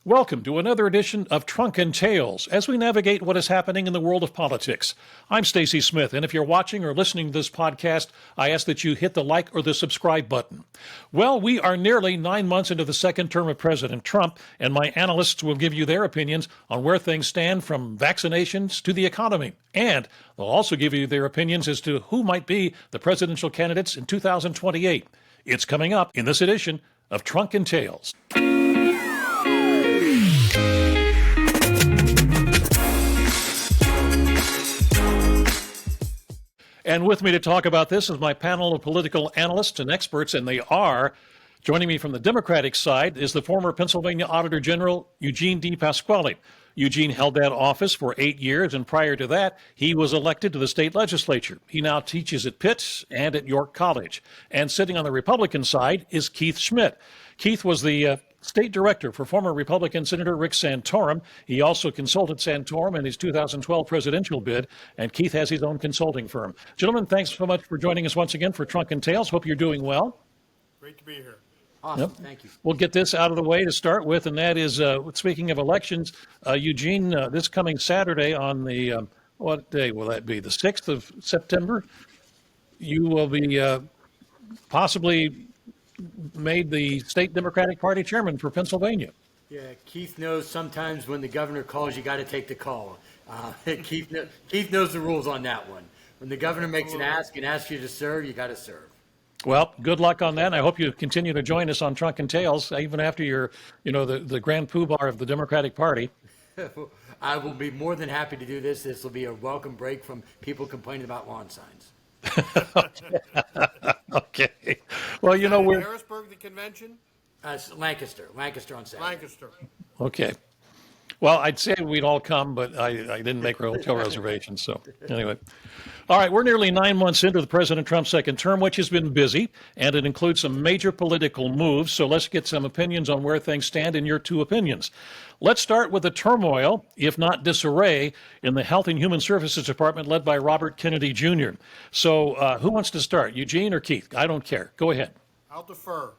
Welcome to another edition of Trunk and Tales as we navigate what is happening in the world of politics. I'm Stacy Smith, and if you're watching or listening to this podcast, I ask that you hit the like or the subscribe button. Well, we are nearly 9 months into the second term of President Trump, and my analysts will give you their opinions on where things stand from vaccinations to the economy. And they'll also give you their opinions as to who might be the presidential candidates in 2028. It's coming up in this edition of Trunk and Tales. And with me to talk about this is my panel of political analysts and experts, and they are, joining me from the Democratic side, is the former Pennsylvania Auditor General Eugene D. Pasquale. Eugene held that office for 8 years, and prior to that, he was elected to the state legislature. He now teaches at Pitt and at York College. And sitting on the Republican side is Keith Schmidt. Keith was the state director for former Republican Senator Rick Santorum. He also consulted Santorum in his 2012 presidential bid, and Keith has his own consulting firm. Gentlemen, thanks so much for joining us once again for Trunk and Tales. Hope you're doing well. Great to be here. Awesome. Yep. Thank you. We'll get this out of the way to start with, and that is, speaking of elections, Eugene, this coming Saturday on the, what day will that be? The 6th of September, you will be possibly made the state Democratic Party chairman for Pennsylvania. Yeah, Keith knows sometimes when the governor calls, you got to take the call. Keith knows the rules on that one. When the governor makes an ask and asks you to serve, you got to serve. Well, good luck on that. And I hope you continue to join us on Trunk and Tales, even after you're, the grand poobah of the Democratic Party. I will be more than happy to do this. This will be a welcome break from people complaining about lawn signs. Okay. Well, we're Harrisburg, the convention? Lancaster on Saturday. Lancaster. Okay. Well, I'd say we'd all come, but I didn't make hotel reservations. So anyway. All right, we're nearly 9 months into the President Trump's second term, which has been busy, and it includes some major political moves. So let's get some opinions on where things stand in your two opinions. Let's start with the turmoil, if not disarray, in the Health and Human Services Department led by Robert Kennedy Jr. So who wants to start, Eugene or Keith? I don't care. Go ahead. I'll defer.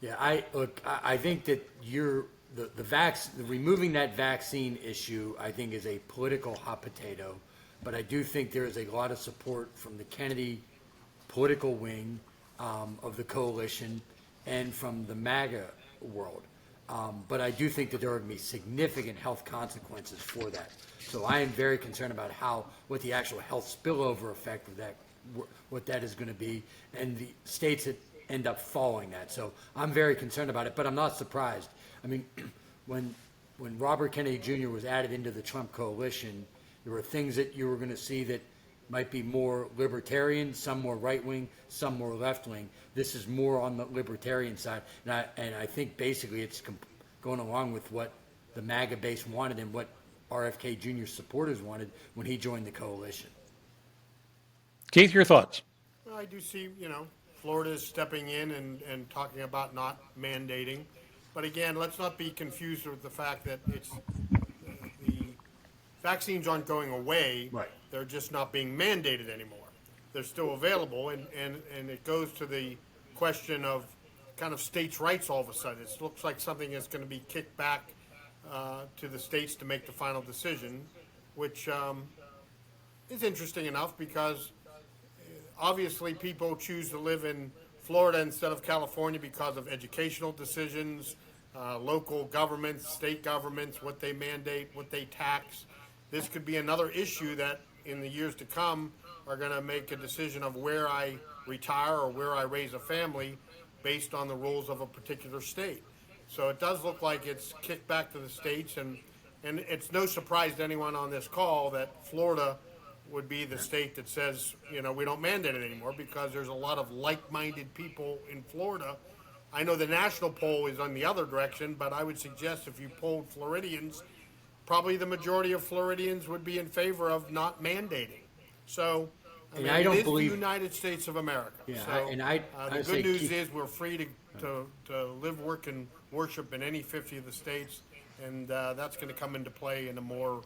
Yeah, I think that removing that vaccine issue, I think, is a political hot potato. But I do think there is a lot of support from the Kennedy political wing of the coalition and from the MAGA world. But I do think that there are going to be significant health consequences for that. So I am very concerned about what the actual health spillover effect of that, what that is going to be, and the states that end up following that. So I'm very concerned about it, but I'm not surprised. I mean, when Robert Kennedy Jr. was added into the Trump coalition, there were things that you were going to see that might be more libertarian, some more right-wing, some more left-wing. This is more on the libertarian side. And I think basically it's going along with what the MAGA base wanted and what RFK Jr. supporters wanted when he joined the coalition. Keith, your thoughts? Well, I do see, Florida is stepping in and talking about not mandating. But again, let's not be confused with the fact that the vaccines aren't going away. Right. They're just not being mandated anymore. They're still available, and it goes to the question of kind of states' rights all of a sudden. It looks like something is going to be kicked back to the states to make the final decision, which is interesting enough because obviously people choose to live in Florida instead of California because of educational decisions, local governments, state governments, what they mandate, what they tax. This could be another issue that in the years to come are going to make a decision of where I retire or where I raise a family based on the rules of a particular state. So it does look like it's kicked back to the states, and it's no surprise to anyone on this call that Florida would be the state that says, we don't mandate it anymore because there's a lot of like-minded people in Florida. I know the national poll is on the other direction, but I would suggest if you polled Floridians, probably the majority of Floridians would be in favor of not mandating. So, I don't believe the United States of America. Yeah, so, the good news is we're free to live, work, and worship in any 50 of the states, and that's going to come into play in a more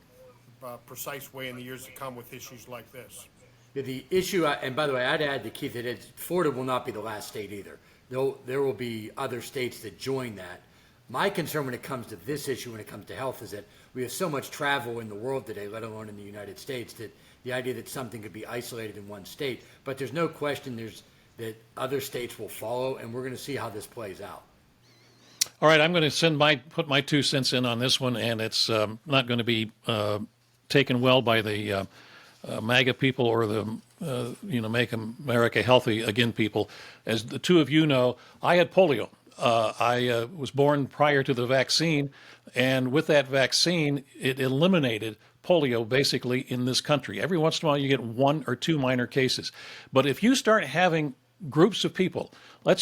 precise way in the years to come with issues like this. Yeah, the issue, and by the way, I'd add to Keith that Florida will not be the last state either. There will be other states that join that. My concern when it comes to this issue, when it comes to health, is that we have so much travel in the world today, let alone in the United States, that the idea that something could be isolated in one state, but there's no question that other states will follow, and we're going to see how this plays out. All right, I'm going to put my 2 cents in on this one, and it's not going to be taken well by the MAGA people or the Make America Healthy Again people. As the two of you know, I had polio. I was born prior to the vaccine, and with that vaccine, it eliminated polio basically in this country. Every once in a while, you get 1 or 2 minor cases. But if you start having groups of people,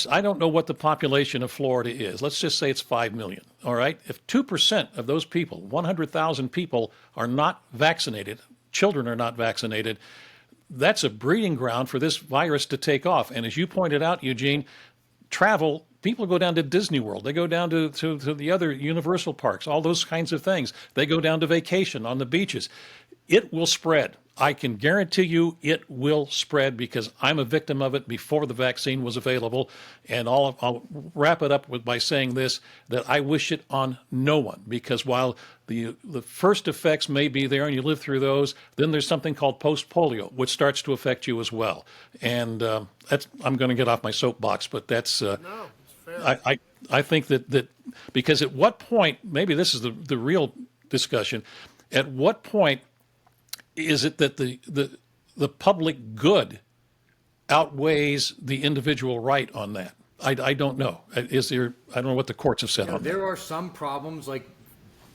I don't know what the population of Florida is. Let's just say it's 5 million, all right? If 2% of those people, 100,000 people, are not vaccinated, children are not vaccinated, that's a breeding ground for this virus to take off. And as you pointed out, Eugene, travel, people go down to Disney World. They go down to the other Universal parks, all those kinds of things. They go down to vacation on the beaches. It will spread. I can guarantee you it will spread because I'm a victim of it before the vaccine was available. And I'll wrap it up by saying this, that I wish it on no one, because while the first effects may be there and you live through those, then there's something called post-polio, which starts to affect you as well. And I'm going to get off my soapbox, but that's No, it's fair. I think that because at what point, maybe this is the real discussion, at what point is it that the public good outweighs the individual right on that? I don't know. I don't know what the courts have said on that. There are some problems like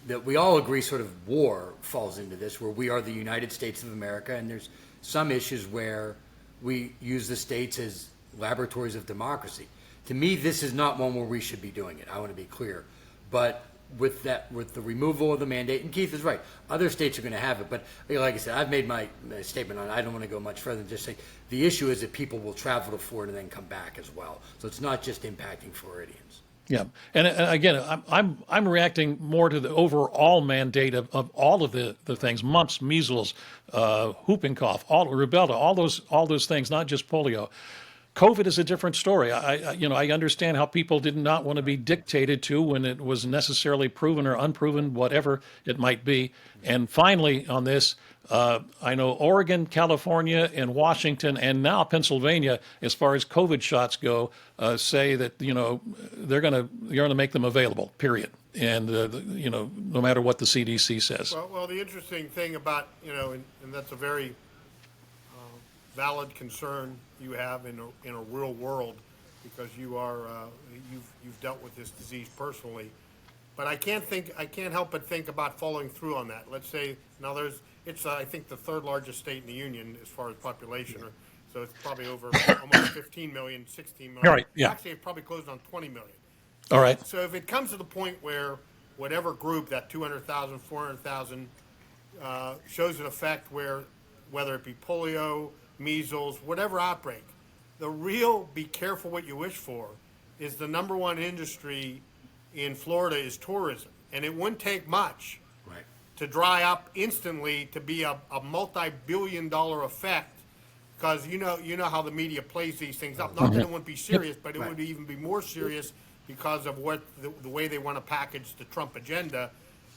that we all agree sort of war falls into this, where we are the United States of America, and there's some issues where we use the states as laboratories of democracy. To me, this is not one where we should be doing it. I want to be clear. But with the removal of the mandate, and Keith is right, other states are going to have it. But like I said, I've made my statement on it. I don't want to go much further than just say the issue is that people will travel to Florida and then come back as well. So it's not just impacting Floridians. Yeah, and again, I'm reacting more to the overall mandate of all of the things: mumps, measles, whooping cough, rubella, all those things, not just polio. COVID is a different story. I understand how people did not want to be dictated to when it was necessarily proven or unproven, whatever it might be. And finally, on this, I know Oregon, California, and Washington, and now Pennsylvania, as far as COVID shots go, say that they're going to make them available. Period. And no matter what the CDC says. Well, the interesting thing about and that's a very valid concern you have in a real world, because you've dealt with this disease personally. But I can't help but think about following through on that. Let's say now it's I think the 3rd largest state in the union as far as population, so it's probably over almost 15 million, 16 million. All right, yeah. Actually, it probably closed on 20 million. All right. So if it comes to the point where whatever group, that 200,000, 400,000, shows an effect where, whether it be polio, measles, whatever outbreak, be careful what you wish for, is the number one industry in Florida is tourism. And it wouldn't take much to dry up instantly to be a multi-billion-dollar effect, because you know how the media plays these things up. Not that it wouldn't be serious, but it would even be more serious because of what the way they want to package the Trump agenda,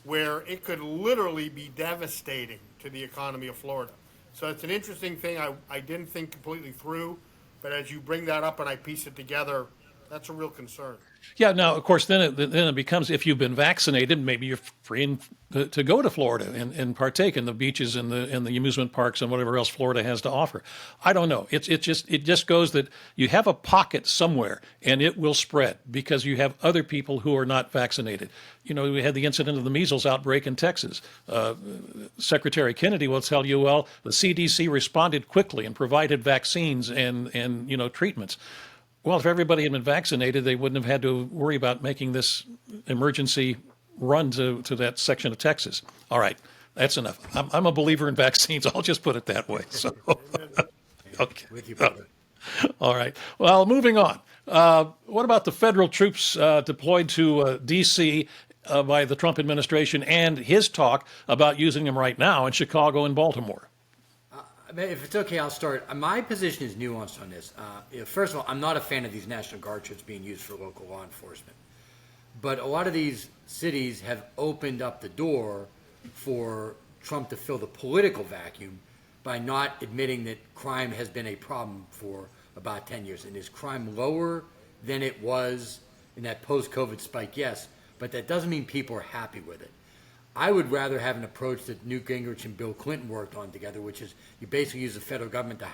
where it could literally be devastating to the economy of Florida. So it's an interesting thing I didn't think completely through, but as you bring that up and I piece it together, that's a real concern. Yeah. Now, of course, then it becomes, if you've been vaccinated, maybe you're free to go to Florida and partake in the beaches and the amusement parks and whatever else Florida has to offer. I don't know. It just goes that you have a pocket somewhere and it will spread because you have other people who are not vaccinated. We had the incident of the measles outbreak in Texas. Secretary Kennedy will tell you, well, the CDC responded quickly and provided vaccines and treatments. Well, if everybody had been vaccinated, they wouldn't have had to worry about making this emergency run to that section of Texas. All right, that's enough. I'm a believer in vaccines. I'll just put it that way. So, okay. With you, brother. All right. Well, moving on. What about the federal troops deployed to D.C. By the Trump administration and his talk about using them right now in Chicago and Baltimore? If it's okay, I'll start. My position is nuanced on this. First of all, I'm not a fan of these National Guard troops being used for local law enforcement. But a lot of these cities have opened up the door for Trump to fill the political vacuum by not admitting that crime has been a problem for about 10 years. And is crime lower than it was in that post-COVID spike? Yes, but that doesn't mean people are happy with it. I would rather have an approach that Newt Gingrich and Bill Clinton worked on together, which is you basically use the federal government to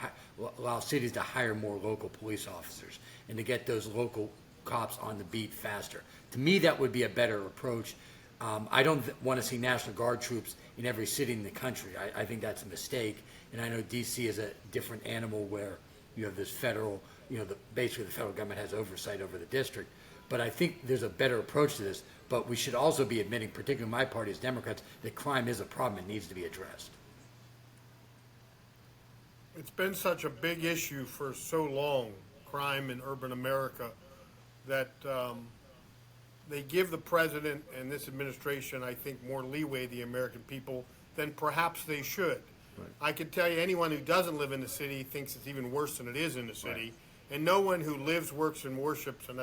allow cities to hire more local police officers and to get those local cops on the beat faster. To me, that would be a better approach. I don't want to see National Guard troops in every city in the country. I think that's a mistake. And I know D.C. is a different animal where you have this federal, basically the federal government has oversight over the district. But I think there's a better approach to this. But we should also be admitting, particularly my party as Democrats, that crime is a problem and needs to be addressed. It's been such a big issue for so long, crime in urban America, that they give the president and this administration, I think, more leeway to the American people than perhaps they should. Right. I can tell you, anyone who doesn't live in the city thinks it's even worse than it is in the city. Right. And no one who lives, works, and worships, and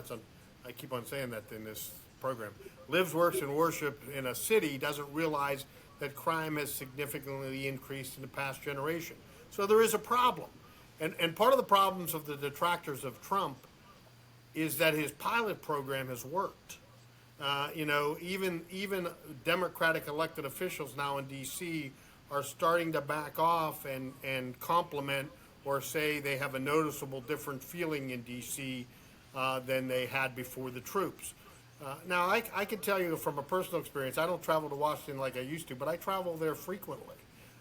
I keep on saying that in this program, lives, works, and worships in a city doesn't realize that crime has significantly increased in the past generation. So there is a problem. And part of the problems of the detractors of Trump is that his pilot program has worked. Even Democratic elected officials now in D.C. are starting to back off and compliment or say they have a noticeable different feeling in D.C. Than they had before the troops. Now, I can tell you from a personal experience, I don't travel to Washington like I used to, but I travel there frequently.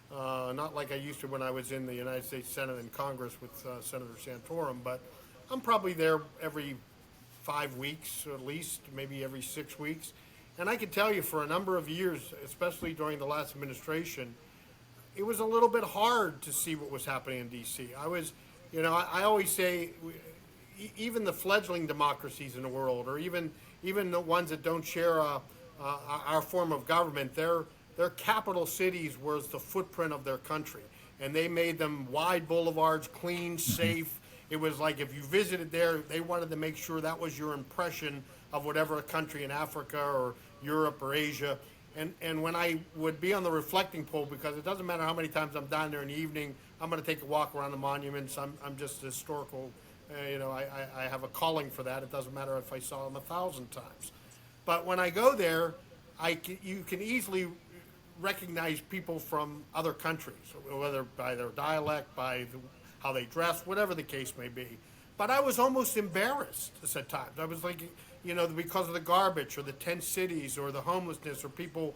Not like I used to when I was in the United States Senate and Congress with Senator Santorum, but I'm probably there every 5 weeks at least, maybe every 6 weeks. And I can tell you for a number of years, especially during the last administration, it was a little bit hard to see what was happening in D.C. I always say, even the fledgling democracies in the world, or even the ones that don't share our form of government, their capital cities was the footprint of their country, and they made them wide boulevards, clean, safe. It was like if you visited there, they wanted to make sure that was your impression of whatever country in Africa or Europe or Asia. And when I would be on the reflecting pool, because it doesn't matter how many times I'm down there in the evening, I'm going to take a walk around the monuments. I'm just historical. I have a calling for that. It doesn't matter if I saw them 1,000 times. But when I go there, you can easily recognize people from other countries, whether by their dialect, by how they dress, whatever the case may be. But I was almost embarrassed at times. I was like, because of the garbage or the tent cities or the homelessness or people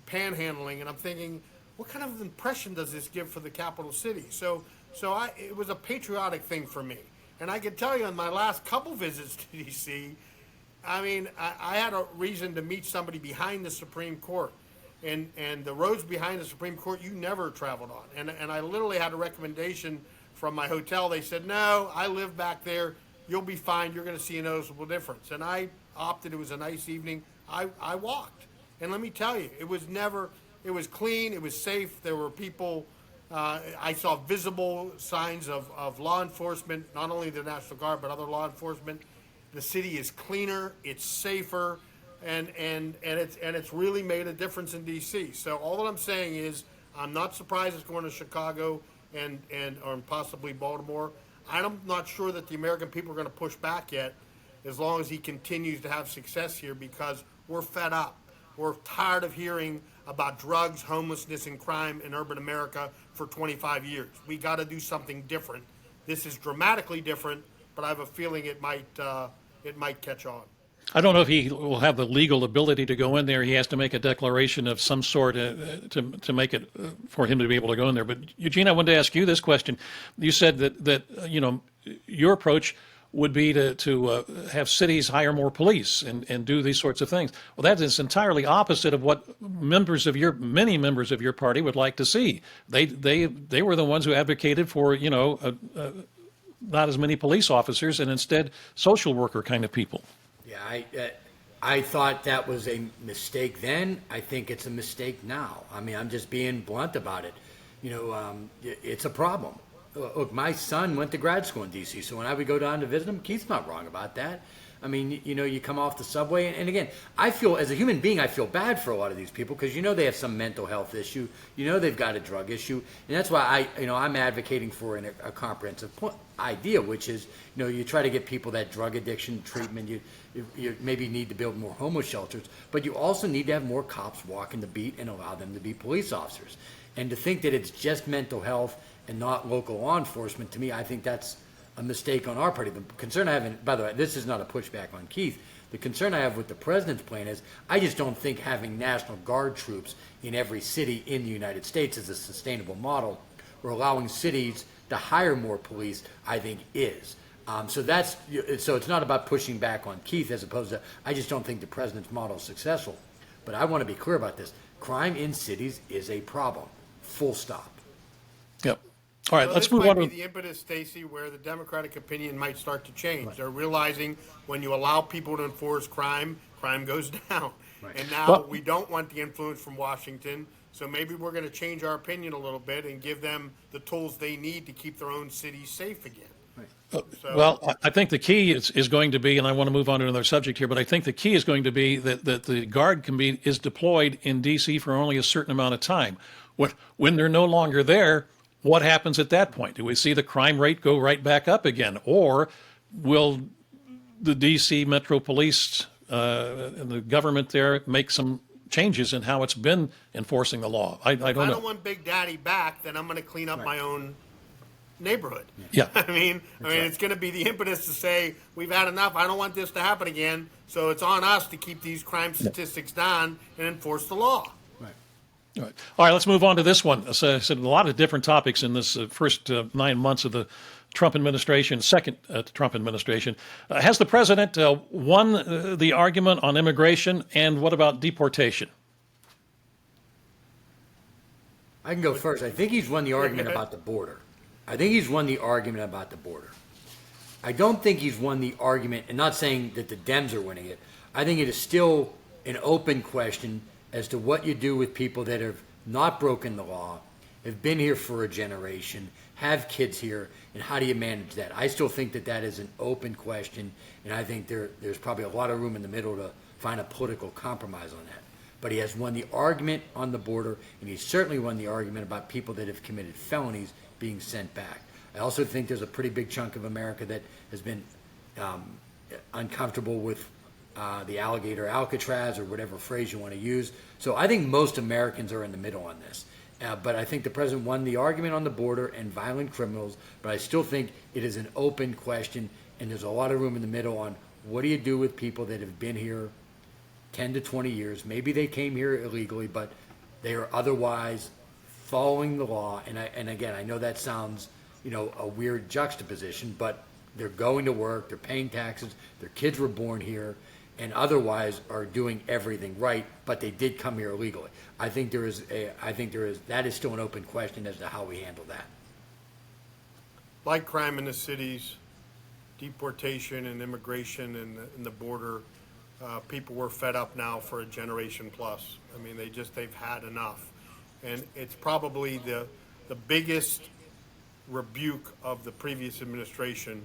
panhandling, and I'm thinking, what kind of impression does this give for the capital city? So it was a patriotic thing for me. And I can tell you, on my last couple visits to D.C., I had a reason to meet somebody behind the Supreme Court. And the roads behind the Supreme Court you never traveled on. And I literally had a recommendation from my hotel. They said, no, I live back there. You'll be fine. You're going to see a noticeable difference. And I opted. It was a nice evening. I walked. And let me tell you, it was clean. It was safe. There were people. I saw visible signs of law enforcement, not only the National Guard, but other law enforcement. The city is cleaner. It's safer. And it's really made a difference in D.C. So all that I'm saying is I'm not surprised it's going to Chicago or possibly Baltimore. I'm not sure that the American people are going to push back yet, as long as he continues to have success here, because we're fed up. We're tired of hearing about drugs, homelessness, and crime in urban America for 25 years. We got to do something different. This is dramatically different, but I have a feeling it might catch on. I don't know if he will have the legal ability to go in there. He has to make a declaration of some sort to make it for him to be able to go in there. But Eugene, I wanted to ask you this question. You said that your approach would be to have cities hire more police and do these sorts of things. Well, that is entirely opposite of what many members of your party would like to see. They were the ones who advocated for not as many police officers and instead social worker kind of people. Yeah, I thought that was a mistake then. I think it's a mistake now. I'm just being blunt about it. It's a problem. Look, my son went to grad school in D.C., so when I would go down to visit him, Keith's not wrong about that. I mean, you come off the subway, and again, I feel, as a human being, I feel bad for a lot of these people because they have some mental health issue, they've got a drug issue, and that's why I'm advocating for a comprehensive idea, which is, you try to get people that drug addiction treatment. You maybe need to build more homeless shelters, but you also need to have more cops walking the beat and allow them to be police officers. And to think that it's just mental health and not local law enforcement, to me, I think that's a mistake on our part. The concern I have, and by the way, this is not a pushback on Keith, the concern I have with the president's plan is I just don't think having National Guard troops in every city in the United States is a sustainable model, or allowing cities to hire more police, I think is. So it's not about pushing back on Keith as opposed to, I just don't think the president's model is successful. But I want to be clear about this. Crime in cities is a problem. Full stop. Yep. All right, So let's this move might on be to the impetus, Stacy, where the Democratic opinion might start to change. Right. They're realizing when you allow people to enforce crime, crime goes down. Right. And now we don't want the influence from Washington, so maybe we're going to change our opinion a little bit and give them the tools they need to keep their own cities safe again. Well, I think the key is going to be, and I want to move on to another subject here, but I think the key is going to be that the Guard is deployed in D.C. for only a certain amount of time. When they're no longer there, what happens at that point? Do we see the crime rate go right back up again? Or will the D.C. Metro Police and the government there make some changes in how it's been enforcing the law? I don't know. If I don't want Big Daddy back, then I'm going to clean up my own neighborhood. Yeah. I mean, it's going to be the impetus to say, we've had enough. I don't want this to happen again. So it's on us to keep these crime statistics down and enforce the law. All right, let's move on to this one. So a lot of different topics in this first 9 months of the Trump administration, second Trump administration. Has the president won the argument on immigration, and what about deportation? I can go first. I think he's won the argument about the border. I don't think he's won the argument, and not saying that the Dems are winning it. I think it is still an open question as to what you do with people that have not broken the law, have been here for a generation, have kids here, and how do you manage that? I still think that is an open question, and I think there's probably a lot of room in the middle to find a political compromise on that. But he has won the argument on the border, and he's certainly won the argument about people that have committed felonies being sent back. I also think there's a pretty big chunk of America that has been uncomfortable with the alligator Alcatraz, or whatever phrase you want to use. So I think most Americans are in the middle on this. But I think the president won the argument on the border and violent criminals, but I still think it is an open question, and there's a lot of room in the middle on what do you do with people that have been here 10 to 20 years. Maybe they came here illegally, but they are otherwise following the law. And again, I know that sounds, a weird juxtaposition, but they're going to work, they're paying taxes, their kids were born here, and otherwise are doing everything right, but they did come here illegally. I think that is still an open question as to how we handle that. Like crime in the cities, deportation and immigration and the border, people were fed up now for a generation plus. I mean, they've had enough. And it's probably the biggest rebuke of the previous administration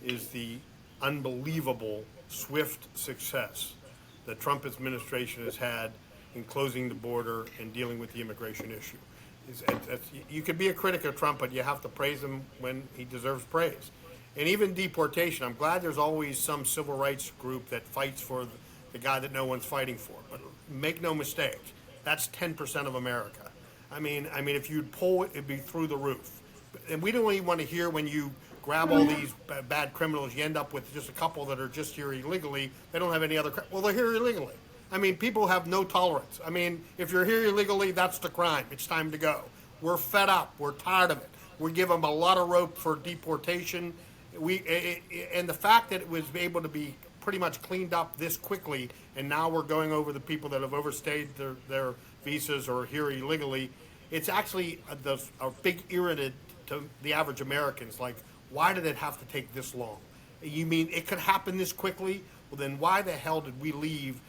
is the unbelievable swift success that Trump administration has had in closing the border and dealing with the immigration issue. You could be a critic of Trump, but you have to praise him when he deserves praise. And even deportation, I'm glad there's always some civil rights group that fights for the guy that no one's fighting for. But make no mistake, that's 10% of America. I mean, if you'd poll it, it'd be through the roof. And we don't even want to hear when you grab all these bad criminals, you end up with just a couple that are just here illegally. They don't have any other well, they're here illegally. I mean, people have no tolerance. I mean, if you're here illegally, that's the crime. It's time to go. We're fed up. We're tired of it. We give them a lot of rope for deportation. And the fact that it was able to be pretty much cleaned up this quickly, and now we're going over the people that have overstayed their visas or are here illegally, it's actually a big irritant to the average Americans. Like, why did it have to take this long? You mean it could happen this quickly? Well, then why the hell did we leave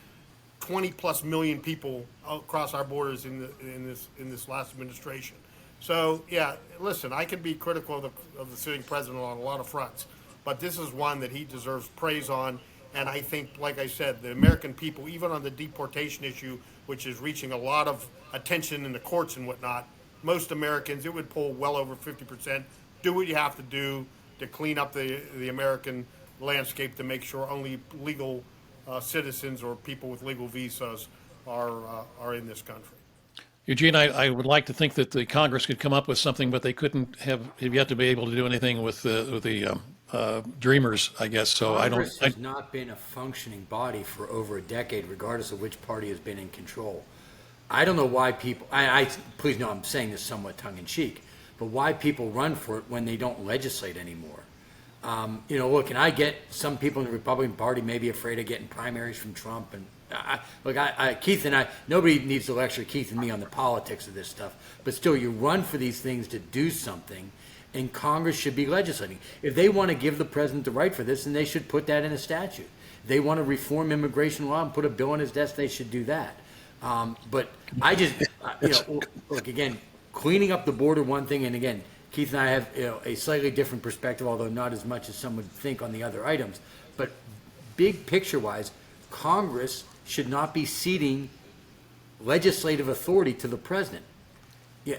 20 plus million people across our borders in this last administration? So yeah, listen, I could be critical of the sitting president on a lot of fronts, but this is one that he deserves praise on. And I think, like I said, the American people, even on the deportation issue, which is reaching a lot of attention in the courts and whatnot, most Americans, it would pull well over 50%. Do what you have to do to clean up the American landscape to make sure only legal citizens or people with legal visas are in this country. Eugene, I would like to think that the Congress could come up with something, but they couldn't have yet to be able to do anything with the dreamers, I guess. So Congress has not been a functioning body for over a decade, regardless of which party has been in control. I don't know why people, please know I'm saying this somewhat tongue in cheek, but why people run for it when they don't legislate anymore. Look, and I get some people in the Republican Party may be afraid of getting primaries from Trump. And Keith and I, nobody needs to lecture Keith and me on the politics of this stuff. But still, you run for these things to do something, and Congress should be legislating. If they want to give the president the right for this, then they should put that in a statute. If they want to reform immigration law and put a bill on his desk, they should do that. But I just, look, again, cleaning up the border, one thing, and again, Keith and I have a slightly different perspective, although not as much as some would think on the other items. But big picture-wise, Congress should not be ceding legislative authority to the president. Yeah,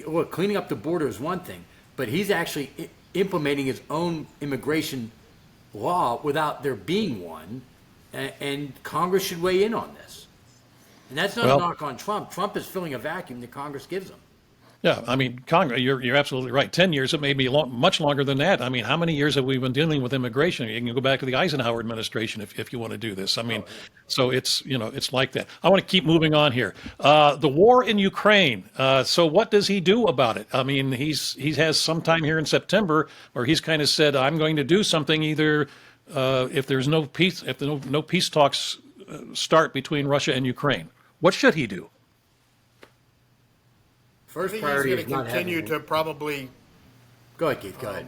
look, cleaning up the border is one thing, but he's actually implementing his own immigration law without there being one, and Congress should weigh in on this. And that's not a knock on Trump. Trump is filling a vacuum that Congress gives him. Yeah, I mean, Congress, you're absolutely right. 10 years, it may be much longer than that. I mean, how many years have we been dealing with immigration? You can go back to the Eisenhower administration if you want to do this. I mean, so it's like that. I want to keep moving on here. The war in Ukraine. So what does he do about it? I mean, he has some time here in September where he's kind of said, I'm going to do something either if there's no peace, if no peace talks start between Russia and Ukraine. What should he do? First priority is going to continue to probably go ahead, Keith. Go ahead.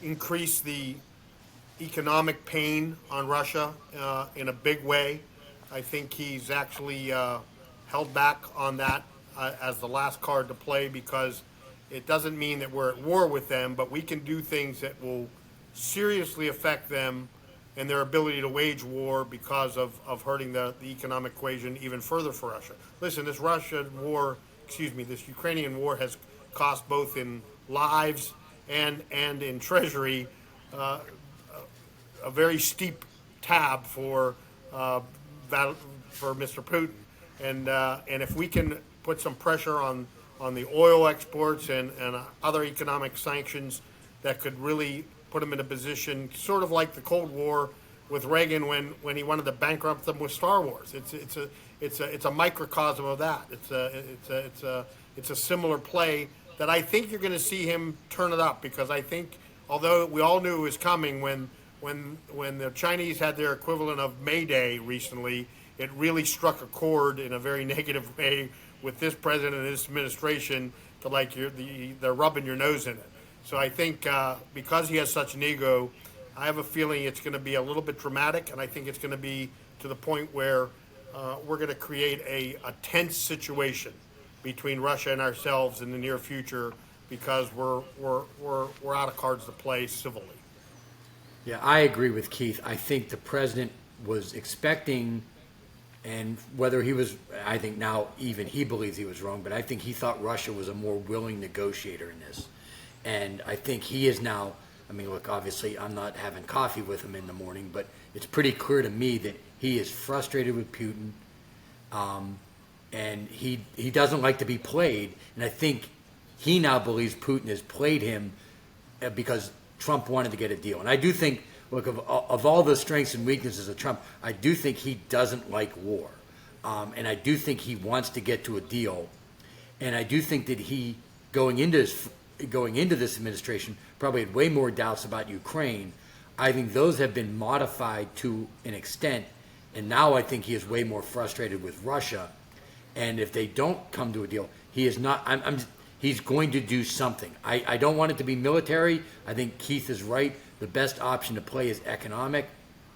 Increase the economic pain on Russia in a big way. I think he's actually held back on that as the last card to play because it doesn't mean that we're at war with them, but we can do things that will seriously affect them and their ability to wage war because of hurting the economic equation even further for Russia. Listen, this Ukrainian war has cost both in lives and in treasury a very steep tab for Mr. Putin. And if we can put some pressure on the oil exports and other economic sanctions that could really put him in a position sort of like the Cold War with Reagan when he wanted to bankrupt them with Star Wars. It's a microcosm of that. It's a similar play that I think you're going to see him turn it up because I think although we all knew it was coming when the Chinese had their equivalent of May Day recently, it really struck a chord in a very negative way with this president and this administration to like they're rubbing your nose in it. So I think because he has such an ego, I have a feeling it's going to be a little bit dramatic, and I think it's going to be to the point where we're going to create a tense situation between Russia and ourselves in the near future because we're out of cards to play civilly. Yeah, I agree with Keith. I think the president was expecting, and whether he was, I think now even he believes he was wrong, but I think he thought Russia was a more willing negotiator in this. And I think he is now, I mean, look, obviously I'm not having coffee with him in the morning, but it's pretty clear to me that he is frustrated with Putin, and he doesn't like to be played. And I think he now believes Putin has played him because Trump wanted to get a deal. And I do think, look, of all the strengths and weaknesses of Trump, I do think he doesn't like war. And I do think he wants to get to a deal. And I do think that he, going into this administration, probably had way more doubts about Ukraine. I think those have been modified to an extent. And now I think he is way more frustrated with Russia. And if they don't come to a deal, he is not, he's going to do something. I don't want it to be military. I think Keith is right. The best option to play is economic,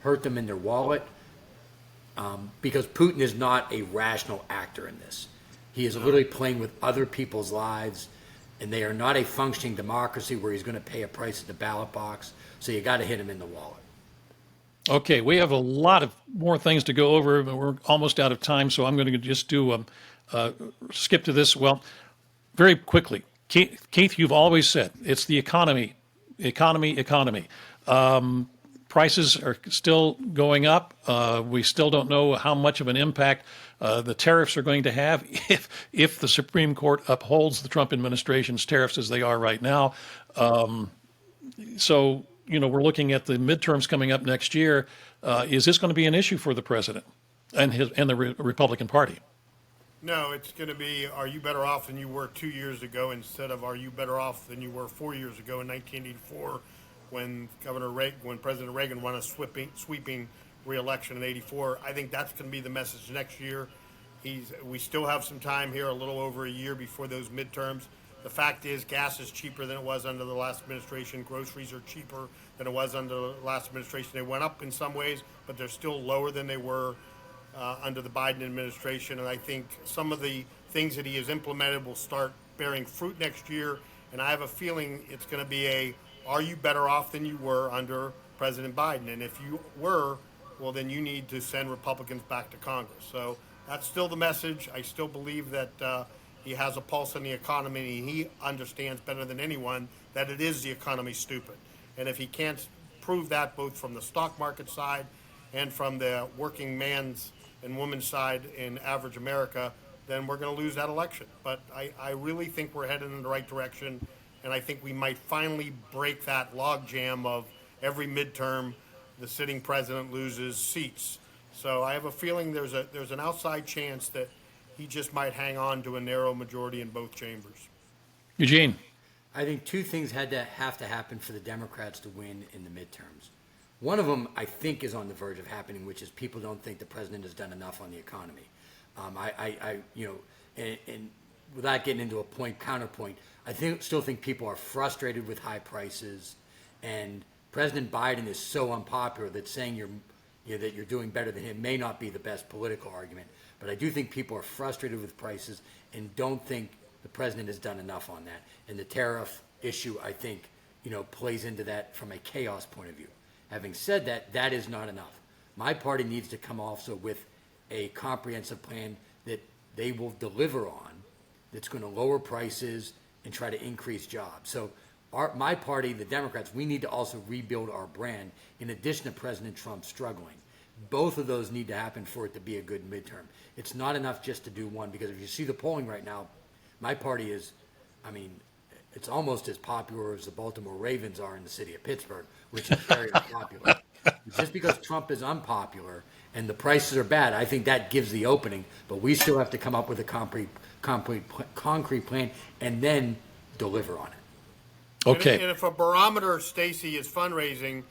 hurt them in their wallet, because Putin is not a rational actor in this. He is literally playing with other people's lives, and they are not a functioning democracy where he's going to pay a price at the ballot box. So you got to hit him in the wallet. Okay, we have a lot of more things to go over, but we're almost out of time, so I'm going to just do skip to this. Well, very quickly, Keith, you've always said it's the economy, economy, economy. Prices are still going up. We still don't know how much of an impact the tariffs are going to have if the Supreme Court upholds the Trump administration's tariffs as they are right now. So, we're looking at the midterms coming up next year. Is this going to be an issue for the president and the Republican Party? No, it's going to be, are you better off than you were 2 years ago, instead of are you better off than you were 4 years ago in 1984 when when President Reagan won a sweeping re-election in '84. I think that's going to be the message next year. We still have some time here, a little over a year before those midterms. The fact is, gas is cheaper than it was under the last administration. Groceries are cheaper than it was under the last administration. They went up in some ways, but they're still lower than they were under the Biden administration. And I think some of the things that he has implemented will start bearing fruit next year. And I have a feeling it's going to be are you better off than you were under President Biden? And if you were, well, then you need to send Republicans back to Congress. So that's still the message. I still believe that he has a pulse on the economy, and he understands better than anyone that it is the economy stupid. And if he can't prove that both from the stock market side and from the working man's and woman's side in average America, then we're going to lose that election. But I really think we're headed in the right direction, and I think we might finally break that logjam of every midterm the sitting president loses seats. So I have a feeling there's an outside chance that he just might hang on to a narrow majority in both chambers. Eugene. I think two things have to happen for the Democrats to win in the midterms. One of them, I think, is on the verge of happening, which is people don't think the president has done enough on the economy. And without getting into a counterpoint, still think people are frustrated with high prices, and President Biden is so unpopular that saying that you're doing better than him may not be the best political argument. But I do think people are frustrated with prices and don't think the president has done enough on that. And the tariff issue, I think, plays into that from a chaos point of view. Having said that, that is not enough. My party needs to come also with a comprehensive plan that they will deliver on, that's going to lower prices and try to increase jobs. So my party, the Democrats, we need to also rebuild our brand in addition to President Trump struggling. Both of those need to happen for it to be a good midterm. It's not enough just to do one, because if you see the polling right now, my party is, it's almost as popular as the Baltimore Ravens are in the city of Pittsburgh, which is very unpopular. Just because Trump is unpopular and the prices are bad, I think that gives the opening, but we still have to come up with a concrete plan and then deliver on it. Okay. And if a barometer, Stacy, is fundraising,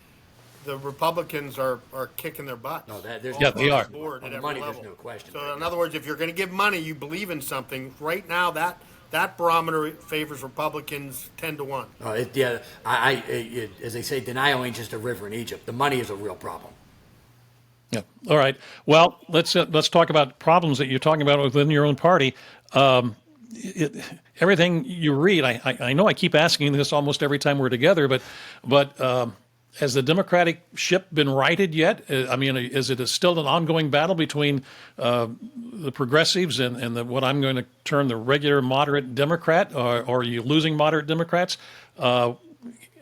the Republicans are kicking their butts. No, there's they are. Board at on the every money, level. there's no question. So in other words, if you're going to give money, you believe in something. Right now, that barometer favors Republicans 10-1. As they say, denial ain't just a river in Egypt. The money is a real problem. Yeah. All right. Well, let's talk about problems that you're talking about within your own party. Everything you read, I know I keep asking this almost every time we're together, but has the Democratic ship been righted yet? Is it still an ongoing battle between the progressives and what I'm going to term the regular moderate Democrat, or are you losing moderate Democrats?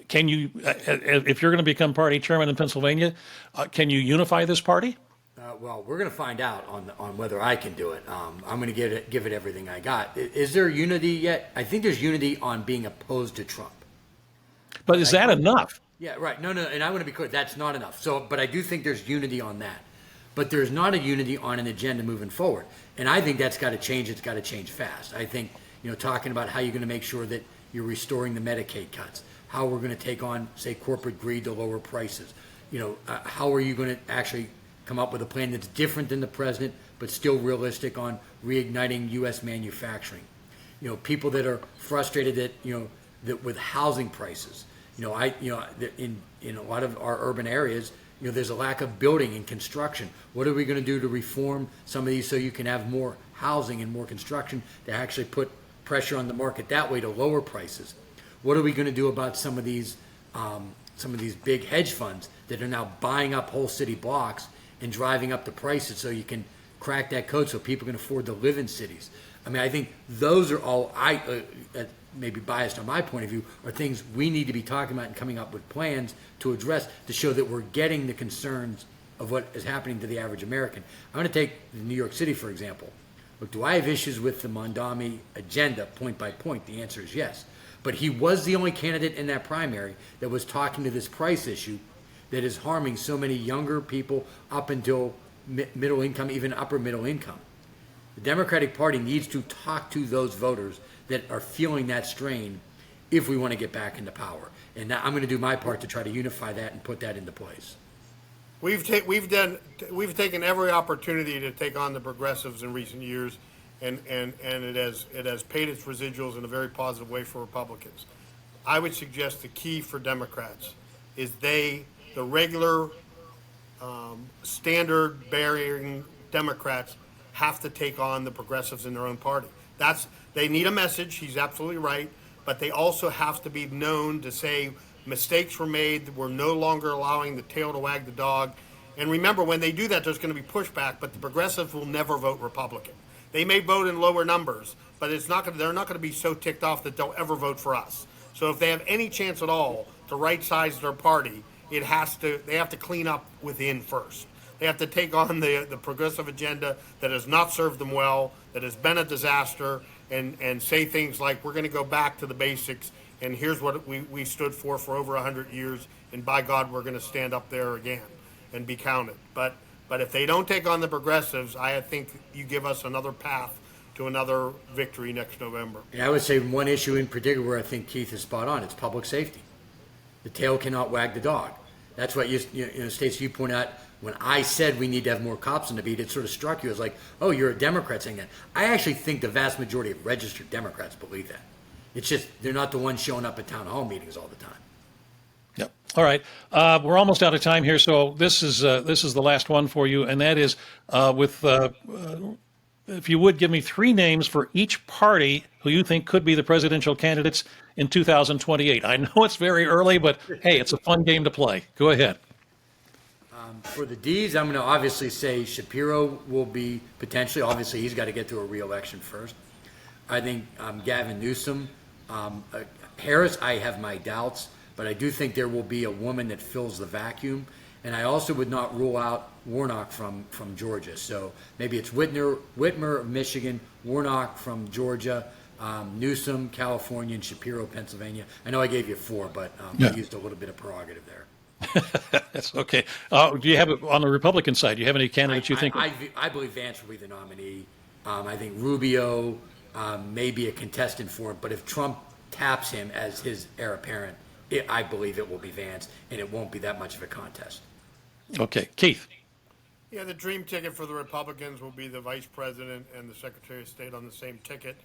Can you, if you're going to become party chairman in Pennsylvania, can you unify this party? Well, we're going to find out on whether I can do it. I'm going to give it everything I got. Is there unity yet? I think there's unity on being opposed to Trump. But is that enough? Yeah, right. No, and I want to be clear. That's not enough. But I do think there's unity on that. But there's not a unity on an agenda moving forward. And I think that's got to change. It's got to change fast. I think, talking about how you're going to make sure that you're restoring the Medicaid cuts, how we're going to take on, say, corporate greed to lower prices. How are you going to actually come up with a plan that's different than the president, but still realistic on reigniting U.S. manufacturing? People that are frustrated that with housing prices. In a lot of our urban areas, there's a lack of building and construction. What are we going to do to reform some of these so you can have more housing and more construction to actually put pressure on the market that way to lower prices? What are we going to do about some of these some of these big hedge funds that are now buying up whole city blocks and driving up the prices so you can crack that code so people can afford to live in cities. I mean, I think those are all, maybe biased on my point of view, are things we need to be talking about and coming up with plans to address to show that we're getting the concerns of what is happening to the average American. I'm going to take New York City, for example. Look, do I have issues with the Mondami agenda point by point? The answer is yes. But he was the only candidate in that primary that was talking to this price issue that is harming so many younger people up until middle income, even upper middle income. The Democratic Party needs to talk to those voters that are feeling that strain if we want to get back into power. And I'm going to do my part to try to unify that and put that into place. We've taken every opportunity to take on the progressives in recent years, and it has paid its residuals in a very positive way for Republicans. I would suggest the key for Democrats is the regular standard bearing Democrats have to take on the progressives in their own party. They need a message. He's absolutely right, but they also have to be known to say mistakes were made. We're no longer allowing the tail to wag the dog. And remember, when they do that, there's going to be pushback, but the progressives will never vote Republican. They may vote in lower numbers, but they're not going to be so ticked off that they'll ever vote for us. So if they have any chance at all to right-size their party, they have to clean up within first. They have to take on the progressive agenda that has not served them well, that has been a disaster, and say things like, we're going to go back to the basics, and here's what we stood for over 100 years, and by God, we're going to stand up there again and be counted. But if they don't take on the progressives, I think you give us another path to another victory next November. And I would say one issue in particular where I think Keith is spot on, it's public safety. The tail cannot wag the dog. That's what Stacy, you point out, when I said we need to have more cops on the beat, it sort of struck you as like, oh, you're a Democrat saying that. I actually think the vast majority of registered Democrats believe that. It's just they're not the ones showing up at town hall meetings all the time. Yep. All right. We're almost out of time here, so this is the last one for you, and that is if you would give me three names for each party who you think could be the presidential candidates in 2028. I know it's very early, but hey, it's a fun game to play. Go ahead. For the D's, I'm going to obviously say Shapiro will be potentially. Obviously, he's got to get through a re-election first. I think Gavin Newsom. Harris, I have my doubts, but I do think there will be a woman that fills the vacuum. And I also would not rule out Warnock from Georgia. So maybe it's Whitmer of Michigan, Warnock from Georgia, Newsom, California, and Shapiro, Pennsylvania. I know I gave you four, but I used a little bit of prerogative there. That's okay. Do you have it on the Republican side? Do you have any candidates you think? I believe Vance will be the nominee. I think Rubio may be a contestant for it, but if Trump taps him as his heir apparent, I believe it will be Vance, and it won't be that much of a contest. Okay. Keith. Yeah, the dream ticket for the Republicans will be the vice president and the secretary of state on the same ticket.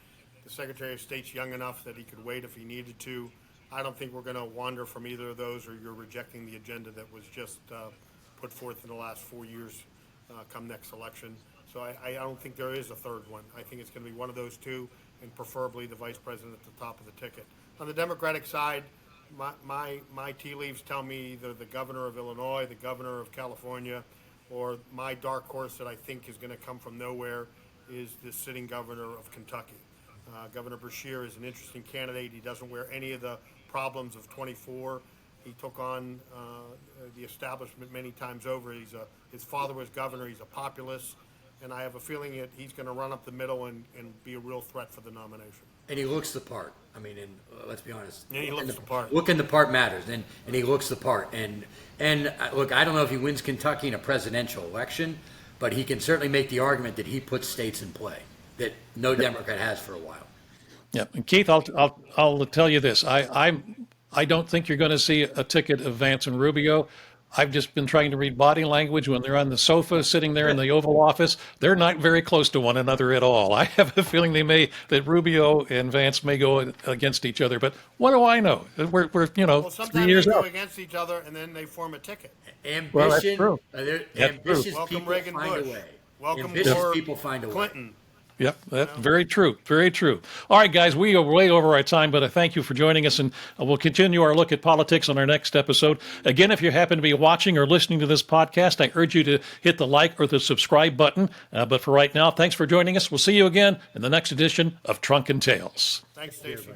The secretary of state's young enough that he could wait if he needed to. I don't think we're going to wander from either of those, or you're rejecting the agenda that was just put forth in the last 4 years come next election. So I don't think there is a third one. I think it's going to be one of those two, and preferably the vice president at the top of the ticket. On the Democratic side, my tea leaves tell me either the governor of Illinois, the governor of California, or my dark horse that I think is going to come from nowhere is the sitting governor of Kentucky. Governor Beshear is an interesting candidate. He doesn't wear any of the problems of 24. He took on the establishment many times over. His father was governor. He's a populist. And I have a feeling that he's going to run up the middle and be a real threat for the nomination. And he looks the part. I mean, and let's be honest. Yeah, he looks the part. Looking the part matters, and he looks the part. And look, I don't know if he wins Kentucky in a presidential election, but he can certainly make the argument that he puts states in play that no Democrat has for a while. Yeah, and Keith, I'll tell you this. I don't think you're going to see a ticket of Vance and Rubio. I've just been trying to read body language when they're on the sofa sitting there in the Oval Office. They're not very close to one another at all. I have a feeling that Rubio and Vance may go against each other. But what do I know? We're Well, 3 sometimes years they go out. against each other and then they form a ticket. Ambition. Well, that's true. Ambitious Welcome people Reagan find Bush. a way. Welcome Ambitious Ford, people find a way. Clinton. Yep, that's very true. Very true. All right, guys, we are way over our time, but I thank you for joining us, and we'll continue our look at politics on our next episode. Again, if you happen to be watching or listening to this podcast, I urge you to hit the like or the subscribe button. But for right now, thanks for joining us. We'll see you again in the next edition of Trunk and Tales. Thanks, Stacy.